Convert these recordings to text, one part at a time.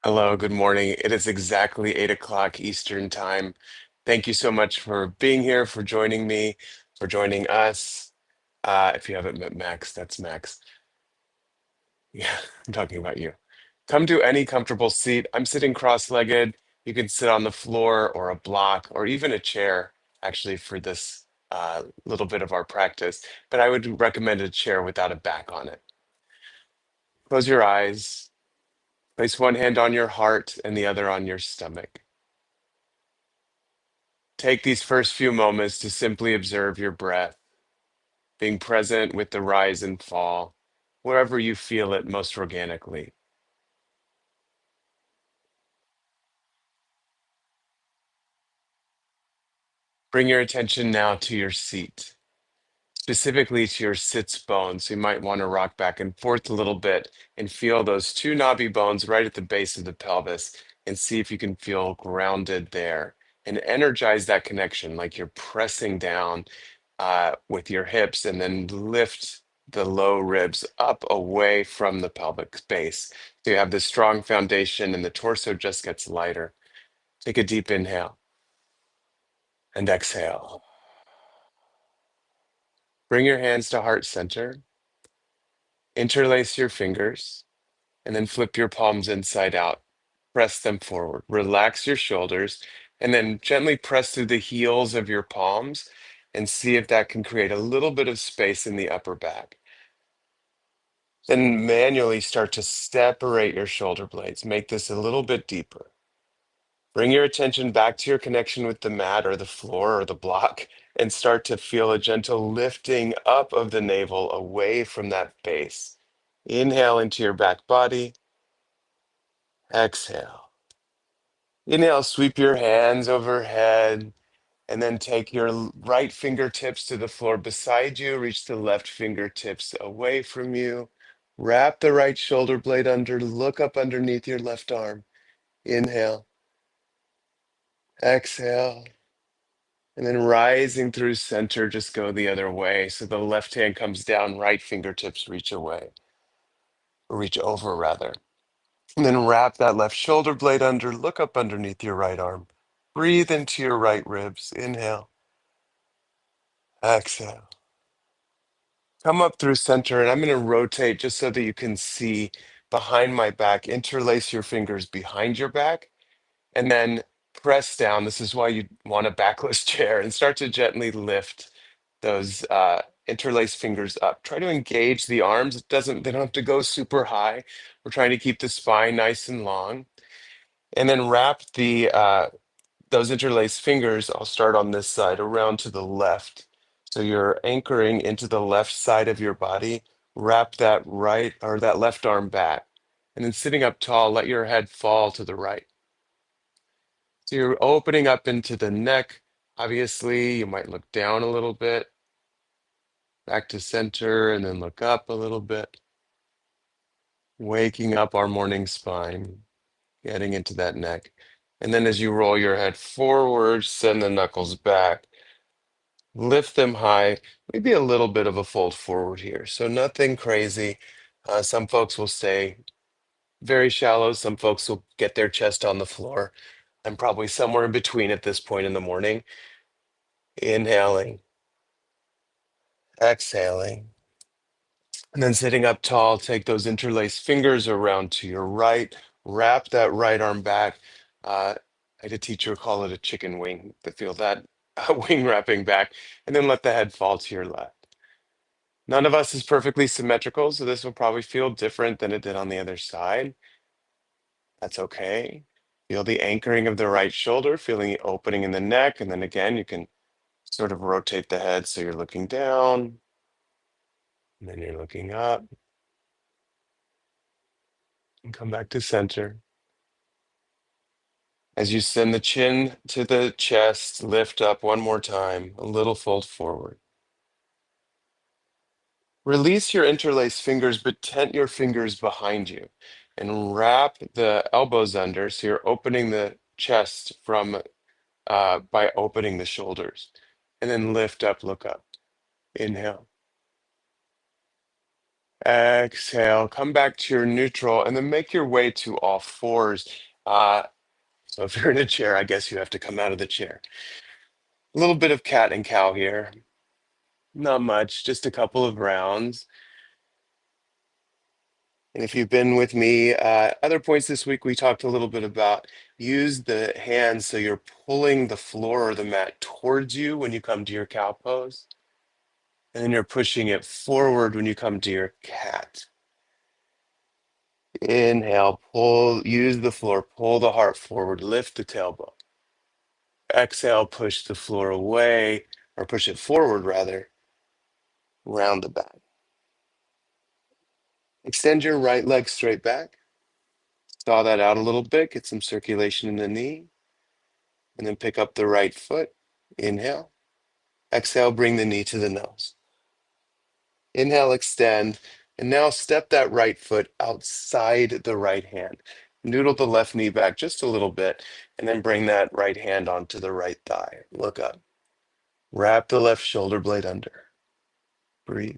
Hello, good morning. It is exactly 8 o'clock Eastern time. Thank you so much for being here, for joining me, for joining us. If you haven't met Max, that's Max. Yeah, I'm talking about you. Come to any comfortable seat. I'm sitting cross-legged. You can sit on the floor or a block or even a chair, actually, for this little bit of our practice. But I would recommend a chair without a back on it. Close your eyes. Place one hand on your heart and the other on your stomach. Take these first few moments to simply observe your breath, being present with the rise and fall, wherever you feel it most organically. Bring your attention now to your seat, specifically to your sits bones. So you might want to rock back and forth a little bit and feel those two knobby bones right at the base of the pelvis and see if you can feel grounded there and energize that connection like you're pressing down with your hips and then lift the low ribs up away from the pelvic base. So you have this strong foundation and the torso just gets lighter. Take a deep inhale and exhale. Bring your hands to heart center, interlace your fingers, and then flip your palms inside out. Press them forward. Relax your shoulders, and then gently press through the heels of your palms and see if that can create a little bit of space in the upper back. Then manually start to separate your shoulder blades. Make this a little bit deeper. Bring your attention back to your connection with the mat or the floor or the block and start to feel a gentle lifting up of the navel away from that base. Inhale into your back body. Exhale. Inhale, sweep your hands overhead and then take your right fingertips to the floor beside you. Reach the left fingertips away from you. Wrap the right shoulder blade under. Look up underneath your left arm. Inhale. Exhale. And then rising through center, just go the other way. So the left hand comes down, right fingertips reach away, or reach over rather. And then wrap that left shoulder blade under, look up underneath your right arm. Breathe into your right ribs. Inhale. Exhale. Come up through center, and I'm going to rotate just so that you can see behind my back. Interlace your fingers behind your back, and then press down. This is why you want a backless chair, and start to gently lift those interlaced fingers up. Try to engage the arms. They don't have to go super high. We're trying to keep the spine nice and long. And then wrap those interlaced fingers. I'll start on this side around to the left. So you're anchoring into the left side of your body. Wrap that right or that left arm back. And then sitting up tall, let your head fall to the right. So you're opening up into the neck. Obviously, you might look down a little bit, back to center, and then look up a little bit. Waking up our morning spine, getting into that neck. And then as you roll your head forward, send the knuckles back, lift them high, maybe a little bit of a fold forward here. So nothing crazy. Some folks will stay very shallow. Some folks will get their chest on the floor. I'm probably somewhere in between at this point in the morning. Inhaling, exhaling, and then sitting up tall, take those interlaced fingers around to your right, wrap that right arm back. I had a teacher call it a chicken wing to feel that wing wrapping back, and then let the head fall to your left. None of us is perfectly symmetrical, so this will probably feel different than it did on the other side. That's okay. Feel the anchoring of the right shoulder, feeling the opening in the neck, and then again, you can sort of rotate the head so you're looking down, and then you're looking up, and come back to center. As you send the chin to the chest, lift up one more time, a little fold forward. Release your interlaced fingers, but tent your fingers behind you and wrap the elbows under so you're opening the chest from by opening the shoulders. And then lift up, look up. Inhale. Exhale, come back to your neutral, and then make your way to all fours. So if you're in a chair, I guess you have to come out of the chair. A little bit of cat and cow here. Not much, just a couple of rounds. And if you've been with me, other points this week, we talked a little bit about use the hands so you're pulling the floor or the mat towards you when you come to your cow pose. And then you're pushing it forward when you come to your cat. Inhale, pull, use the floor, pull the heart forward, lift the tailbone. Exhale, push the floor away, or push it forward rather, round the back. Extend your right leg straight back. Thaw that out a little bit, get some circulation in the knee, and then pick up the right foot. Inhale. Exhale, bring the knee to the nose. Inhale, extend, and now step that right foot outside the right hand. Noodle the left knee back just a little bit, and then bring that right hand onto the right thigh. Look up. Wrap the left shoulder blade under. Breathe.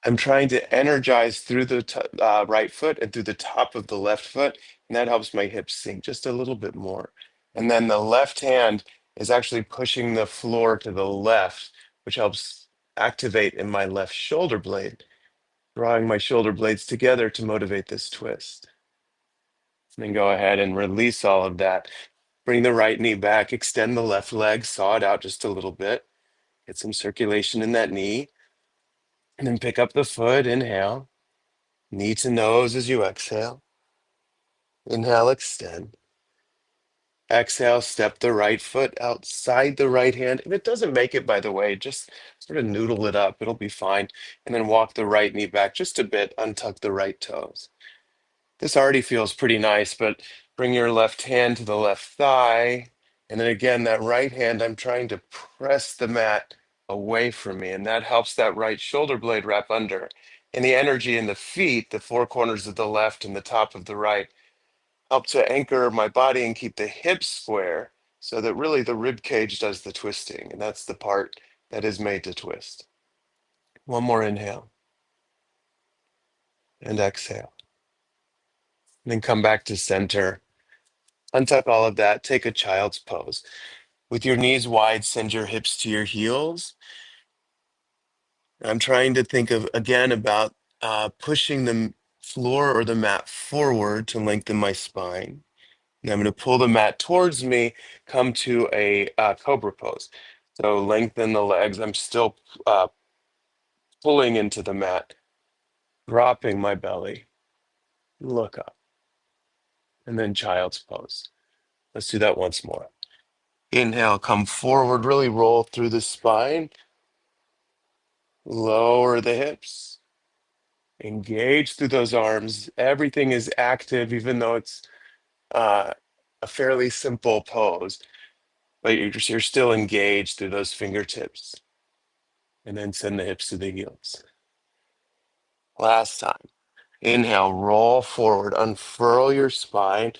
I'm trying to energize through the right foot and through the top of the left foot, and that helps my hips sink just a little bit more. And then the left hand is actually pushing the floor to the left, which helps activate in my left shoulder blade, drawing my shoulder blades together to motivate this twist. And then go ahead and release all of that. Bring the right knee back, extend the left leg, saw it out just a little bit, get some circulation in that knee, and then pick up the foot, inhale. Knee to nose as you exhale. Inhale, extend. Exhale, step the right foot outside the right hand. If it doesn't make it, by the way, just sort of noodle it up. It'll be fine. And then walk the right knee back just a bit, untuck the right toes. This already feels pretty nice, but bring your left hand to the left thigh. And then again, that right hand, I'm trying to press the mat away from me. And that helps that right shoulder blade wrap under. And the energy in the feet, the four corners of the left and the top of the right, help to anchor my body and keep the hips square so that really the rib cage does the twisting. And that's the part that is made to twist. One more inhale and exhale. And then come back to center. Untuck all of that. Take a child's pose. With your knees wide, send your hips to your heels. I'm trying to think of again about pushing the floor or the mat forward to lengthen my spine. And I'm going to pull the mat towards me, come to a cobra pose. So lengthen the legs. I'm still pulling into the mat, dropping my belly. Look up. And then child's pose. Let's do that once more. Inhale, come forward, really roll through the spine. Lower the hips. Engage through those arms. Everything is active, even though it's a fairly simple pose, but you're still engaged through those fingertips. And then send the hips to the heels. Last time. Inhale, roll forward, unfurl your spine,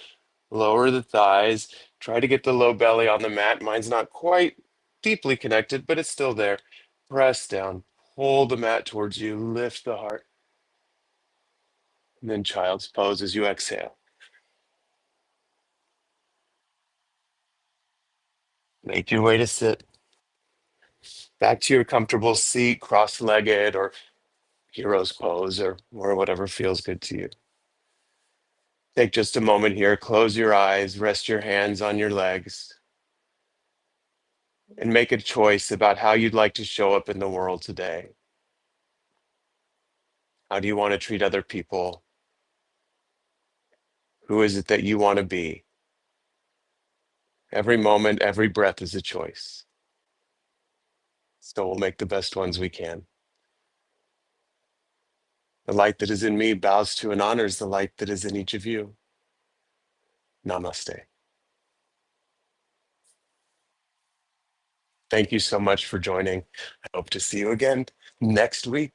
lower the thighs. Try to get the low belly on the mat. Mine's not quite deeply connected, but it's still there. Press down, pull the mat towards you, lift the heart. And then child's pose as you exhale. Make your way to sit. Back to your comfortable seat, cross-legged or hero's pose or whatever feels good to you. Take just a moment here, close your eyes, rest your hands on your legs, and make a choice about how you'd like to show up in the world today. How do you want to treat other people? Who is it that you want to be? Every moment, every breath is a choice. So we'll make the best ones we can. The light that is in me bows to and honors the light that is in each of you. Namaste. Thank you so much for joining. I hope to see you again next week.